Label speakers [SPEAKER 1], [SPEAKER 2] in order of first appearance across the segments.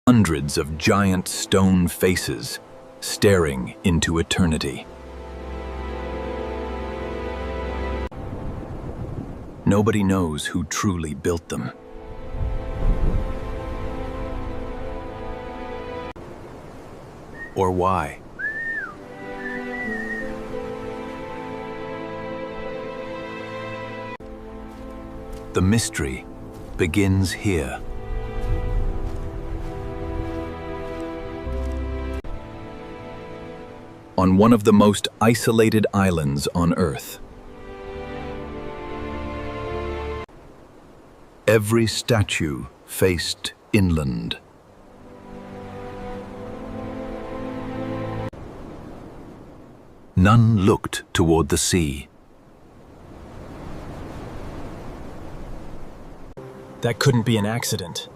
[SPEAKER 1] Hundreds of giant stone faces staring into eternity. Nobody knows who truly built them. Or why. The mystery begins here. On one of the most isolated islands on Earth. Every statue faced inland. None looked toward the sea.
[SPEAKER 2] That couldn't be an accident.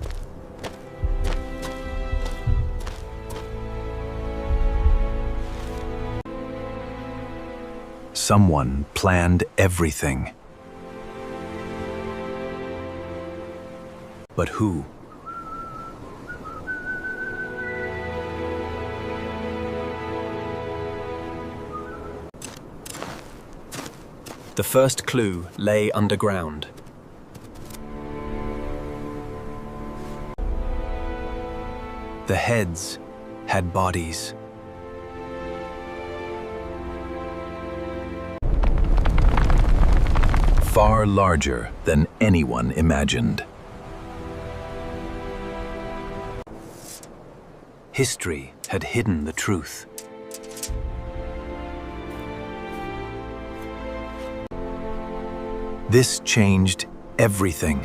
[SPEAKER 1] Someone planned everything. But who?
[SPEAKER 2] The first clue lay underground.
[SPEAKER 1] The heads had bodies. Far larger than anyone imagined. History had hidden the truth. This changed everything.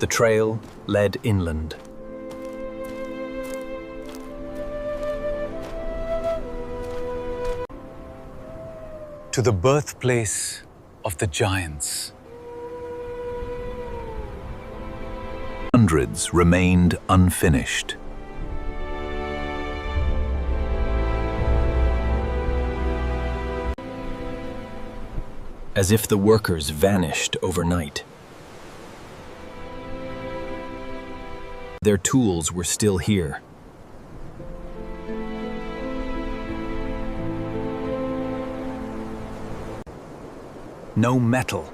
[SPEAKER 2] The trail led inland.
[SPEAKER 1] To the birthplace of the giants. Hundreds remained unfinished.
[SPEAKER 2] As if the workers vanished overnight. Their tools were still here. No metal.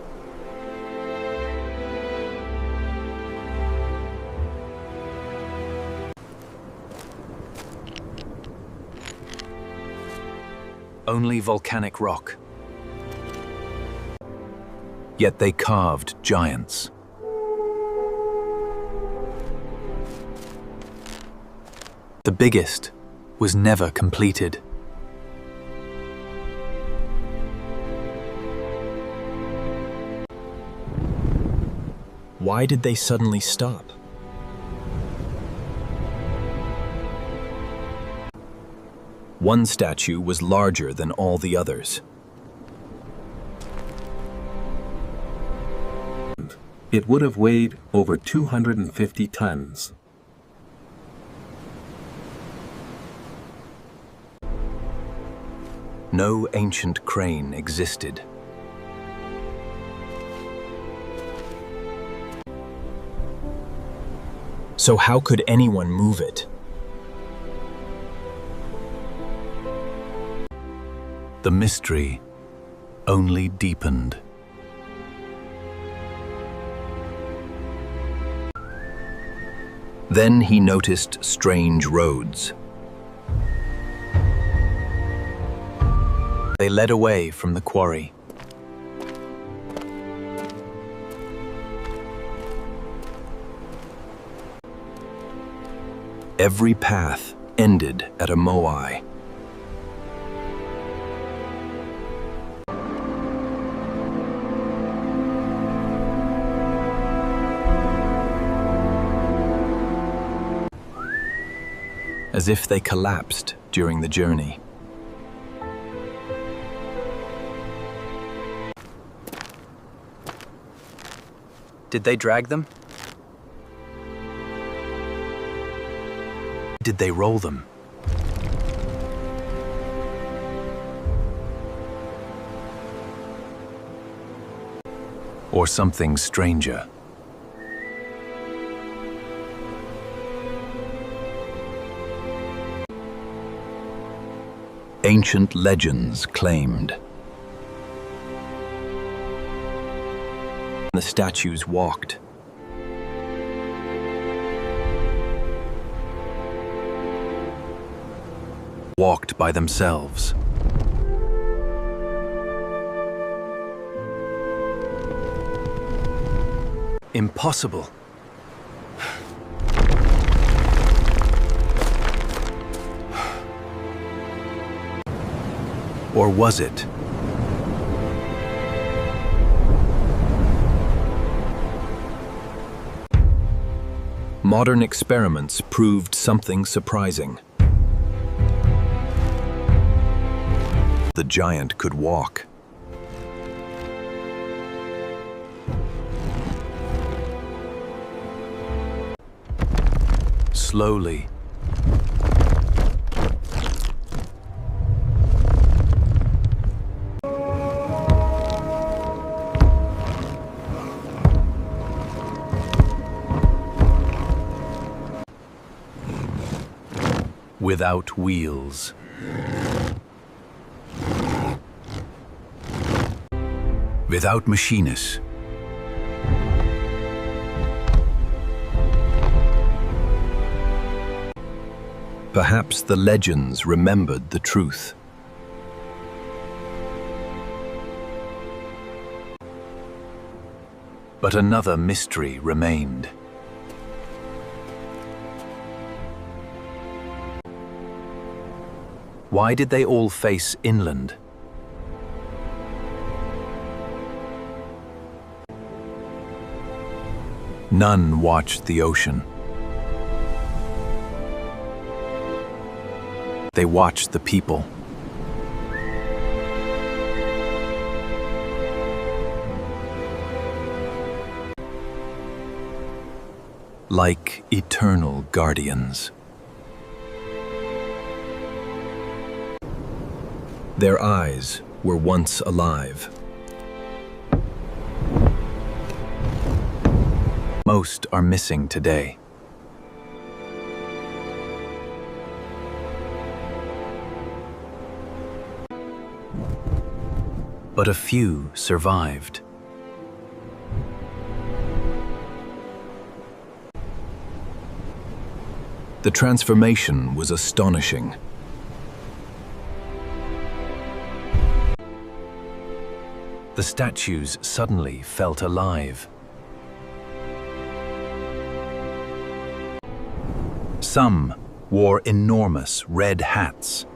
[SPEAKER 2] Only volcanic rock.
[SPEAKER 1] Yet they carved giants.
[SPEAKER 2] The biggest was never completed. Why did they suddenly stop? One statue was larger than all the others.
[SPEAKER 3] It would have weighed over 250 tons.
[SPEAKER 1] No ancient crane existed.
[SPEAKER 2] So how could anyone move it?
[SPEAKER 1] The mystery only deepened. Then he noticed strange roads. They led away from the quarry. Every path ended at a moai. As if they collapsed during the journey.
[SPEAKER 2] Did they drag them?
[SPEAKER 1] Did they roll them? Or something stranger? ancient legends claimed.
[SPEAKER 2] The statues walked.
[SPEAKER 1] Walked by themselves.
[SPEAKER 2] Impossible.
[SPEAKER 1] Or was it?
[SPEAKER 2] Modern experiments proved something surprising.
[SPEAKER 1] The giant could walk. Slowly. Without wheels. Without machinists.
[SPEAKER 2] Perhaps the legends remembered the truth.
[SPEAKER 1] But another mystery remained.
[SPEAKER 2] Why did they all face inland?
[SPEAKER 1] None watched the ocean. They watched the people. Like eternal guardians.
[SPEAKER 2] Their eyes were once alive.
[SPEAKER 1] Most are missing today. But a few survived.
[SPEAKER 2] The transformation was astonishing.
[SPEAKER 1] The statues suddenly felt alive. Some wore enormous red hats.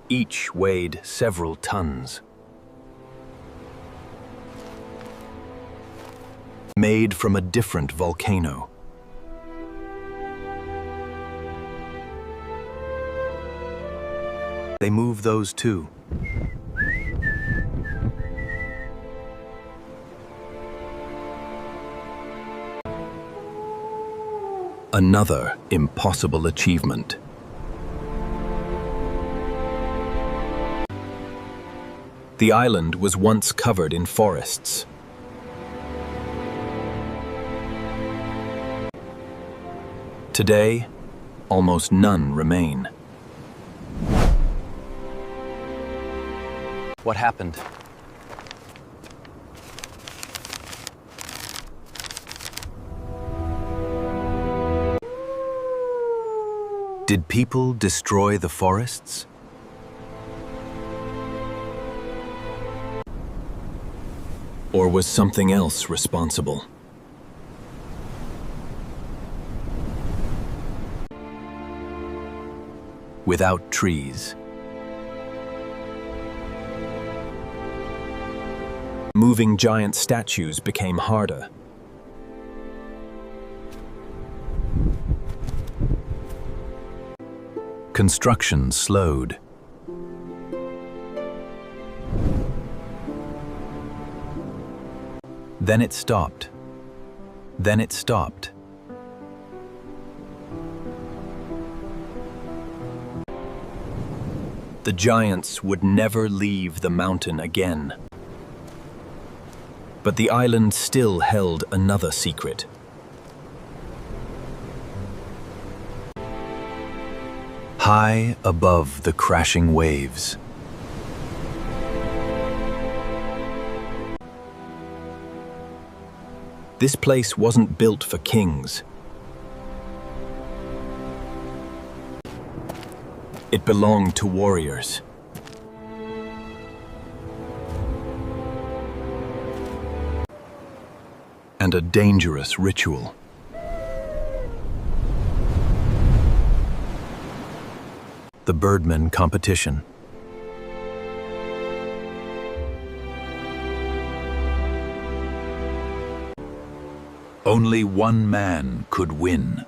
[SPEAKER 2] Each weighed several tons.
[SPEAKER 1] Made from a different volcano. They move those too.
[SPEAKER 2] Another impossible achievement. The island was once covered in forests. Today, almost none remain.
[SPEAKER 1] What happened? Did people destroy the forests?
[SPEAKER 2] Or was something else responsible?
[SPEAKER 1] Without trees.
[SPEAKER 2] Moving giant statues became harder.
[SPEAKER 1] Construction slowed. Then it stopped. Then it stopped.
[SPEAKER 2] The giants would never leave the mountain again. But the island still held another secret.
[SPEAKER 1] high above the crashing waves.
[SPEAKER 2] This place wasn't built for kings. It belonged to warriors.
[SPEAKER 1] And a dangerous ritual. The Birdman competition. Only one man could win.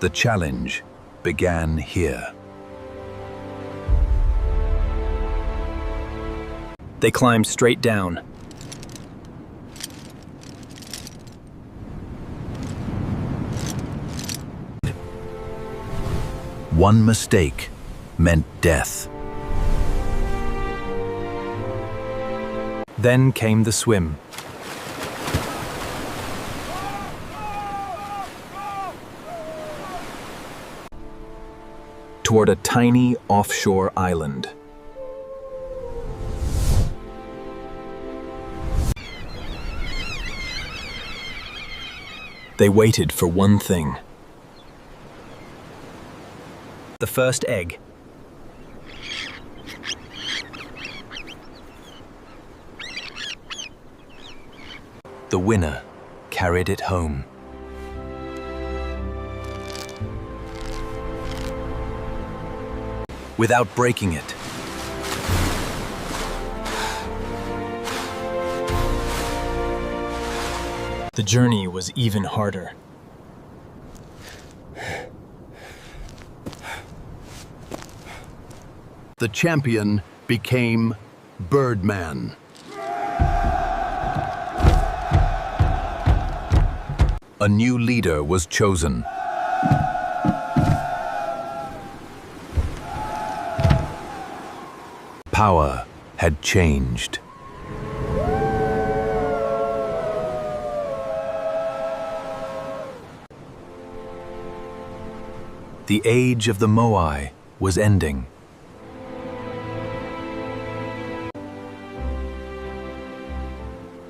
[SPEAKER 1] The challenge began here.
[SPEAKER 2] They climbed straight down.
[SPEAKER 1] One mistake meant death.
[SPEAKER 2] Then came the swim. Toward a tiny offshore island. They waited for one thing. The first egg. The winner carried it home. Without breaking it. The journey was even harder.
[SPEAKER 4] The champion became Birdman.
[SPEAKER 1] A new leader was chosen. Power had changed. The age of the Moai was ending.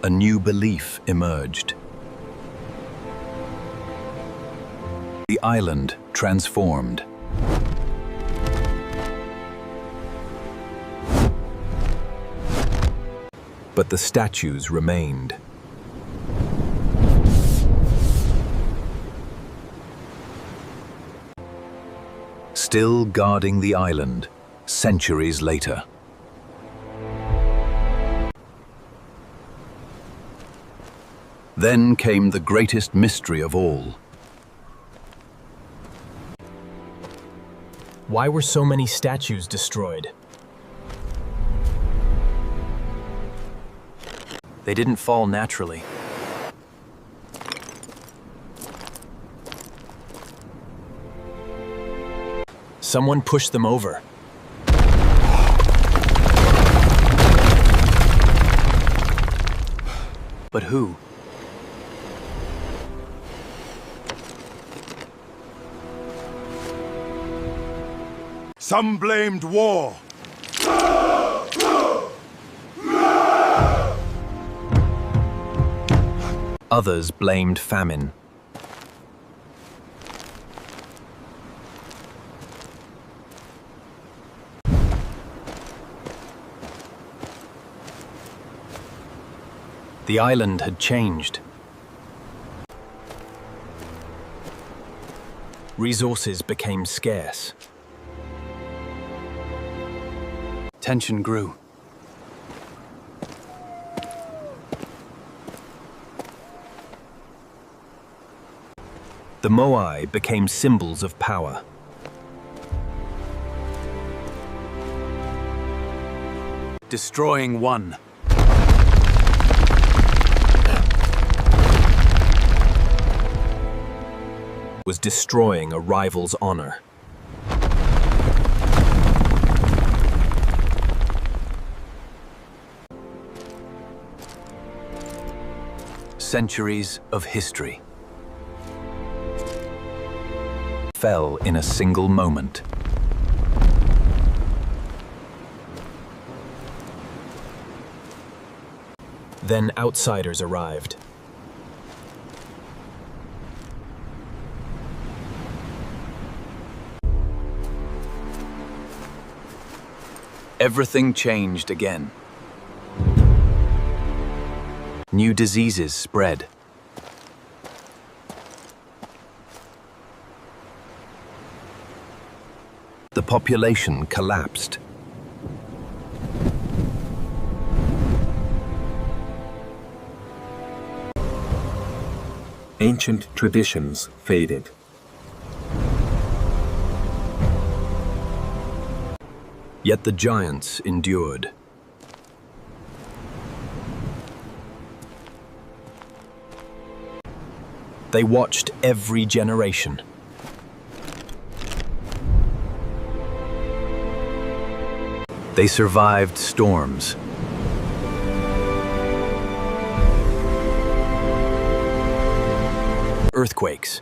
[SPEAKER 1] A new belief emerged. The island transformed. But the statues remained. Still guarding the island, centuries later. Then came the greatest mystery of all.
[SPEAKER 2] Why were so many statues destroyed? They didn't fall naturally. Someone pushed them over. But who?
[SPEAKER 5] Some blamed war.
[SPEAKER 2] Others blamed famine. The island had changed. Resources became scarce. Tension grew. The Moai became symbols of power. Destroying one. Was destroying a rival's honor. Centuries of history. fell in a single moment. Then outsiders arrived. Everything changed again. New diseases spread. The population collapsed.
[SPEAKER 3] Ancient traditions faded.
[SPEAKER 2] Yet the giants endured. They watched every generation. They survived storms. Earthquakes.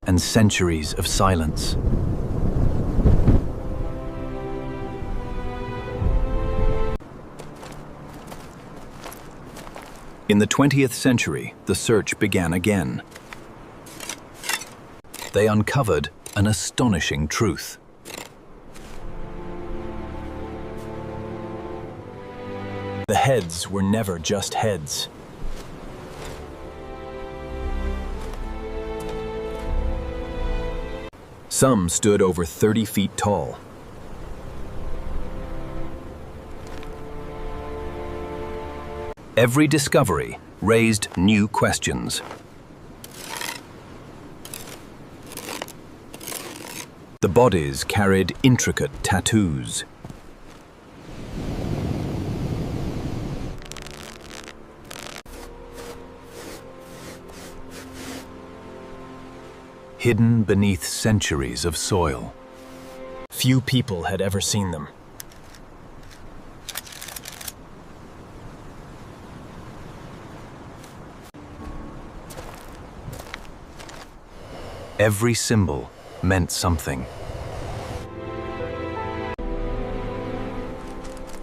[SPEAKER 2] And centuries of silence. In the 20th century, the search began again. They uncovered an astonishing truth. The heads were never just heads. Some stood over 30 feet tall. Every discovery raised new questions. The bodies carried intricate tattoos. Hidden beneath centuries of soil. Few people had ever seen them. Every symbol meant something.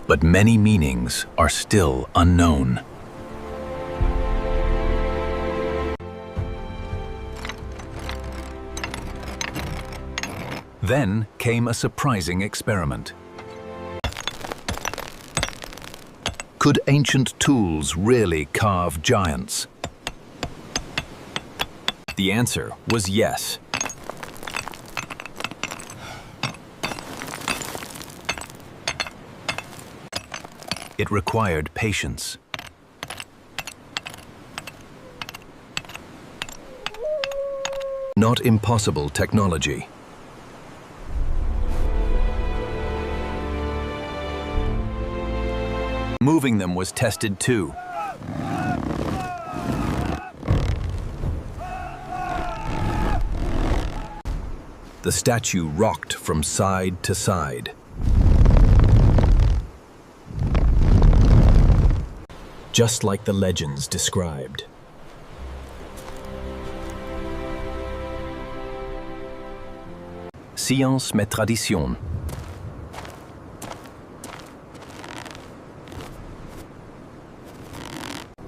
[SPEAKER 2] But many meanings are still unknown. Then came a surprising experiment.
[SPEAKER 4] Could ancient tools really carve giants?
[SPEAKER 2] The answer was yes. It required patience. Not impossible technology. Moving them was tested too. The statue rocked from side to side. Just like the legends described. Science mais tradition.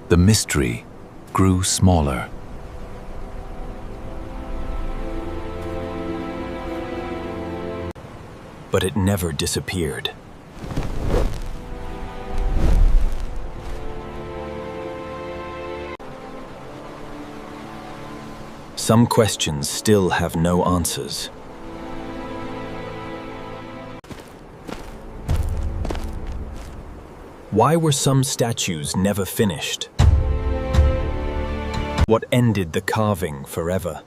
[SPEAKER 2] The mystery grew smaller. But it never disappeared. Some questions still have no answers. Why were some statues never finished? What ended the carving forever?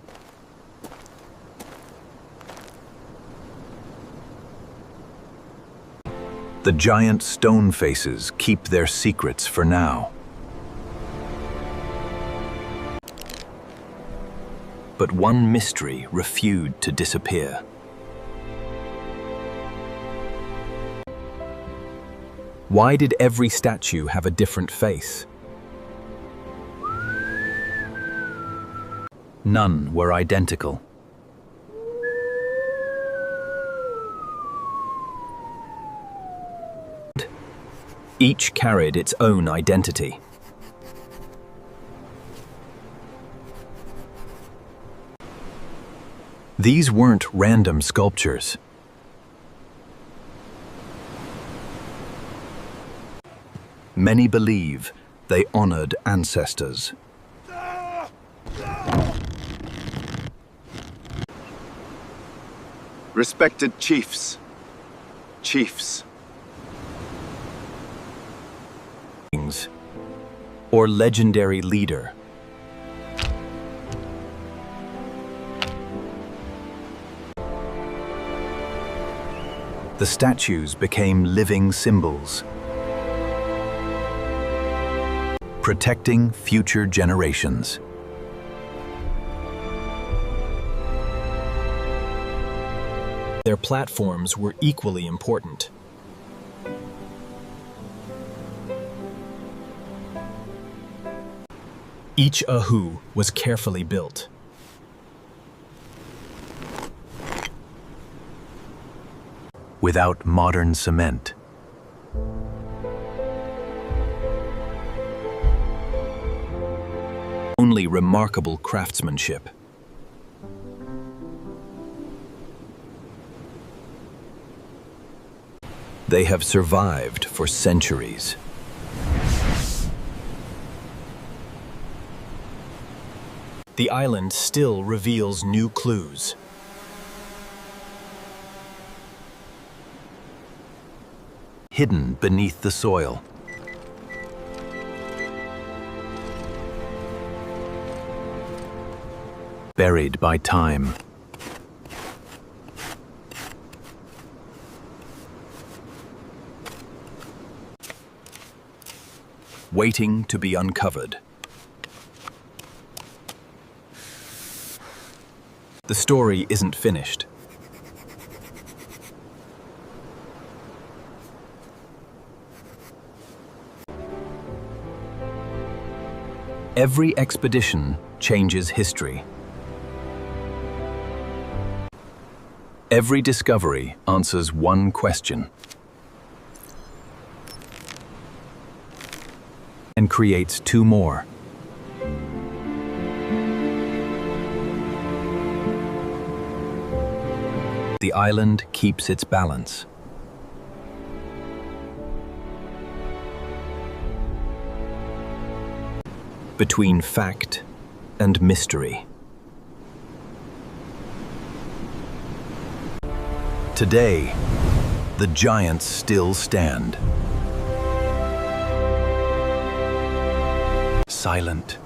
[SPEAKER 2] The giant stone faces keep their secrets for now. But one mystery refused to disappear. Why did every statue have a different face?
[SPEAKER 1] None were identical. Each carried its own identity. These weren't random sculptures. Many believe they honored ancestors.
[SPEAKER 5] Respected chiefs. Chiefs.
[SPEAKER 1] Or legendary leader. The statues became living symbols, protecting future generations. Their platforms were equally important. Each Ahu was carefully built. Without modern cement. Only remarkable craftsmanship. They have survived for centuries. The island still reveals new clues. Hidden beneath the soil. Buried by time. Waiting to be uncovered. The story isn't finished. Every expedition changes history. Every discovery answers one question and creates two more. The island keeps its balance. Between fact and mystery. Today, the giants still stand. Silent.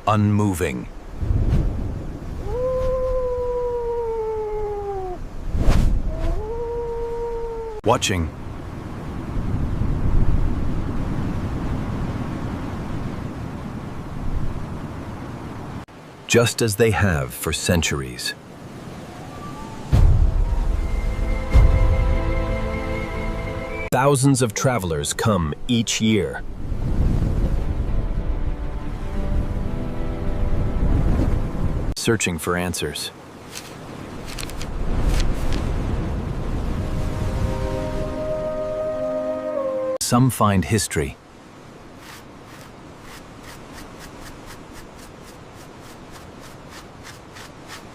[SPEAKER 1] Unmoving. Watching. Just as they have for centuries. Thousands of travelers come each year. Searching for answers. Some find history.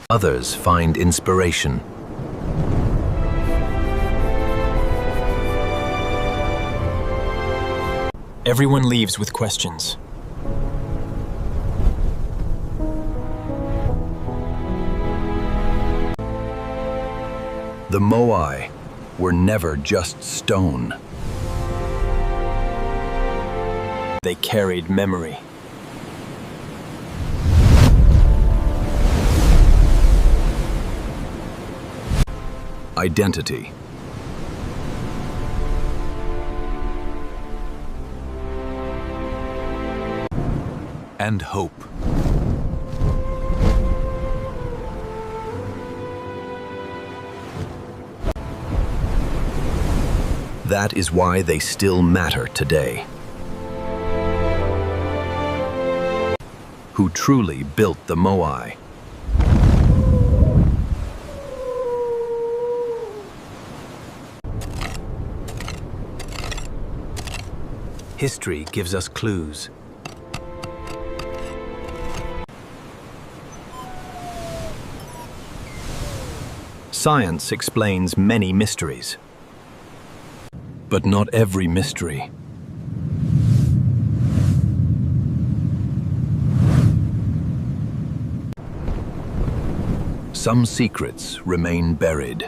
[SPEAKER 1] Others find inspiration. Everyone leaves with questions. The Moai were never just stone. They carried memory. Identity. And hope. That is why they still matter today. Who truly built the Moai?
[SPEAKER 2] History gives us clues.
[SPEAKER 1] Science explains many mysteries. But not every mystery. Some secrets remain buried.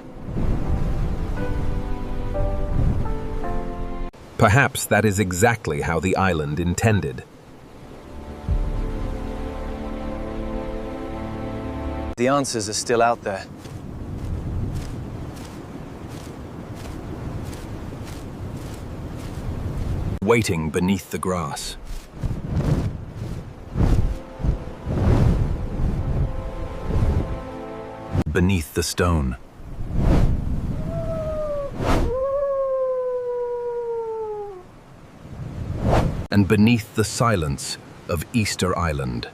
[SPEAKER 1] Perhaps that is exactly how the island intended.
[SPEAKER 2] The answers are still out there.
[SPEAKER 1] Waiting beneath the grass. Beneath the stone. And beneath the silence of Easter Island.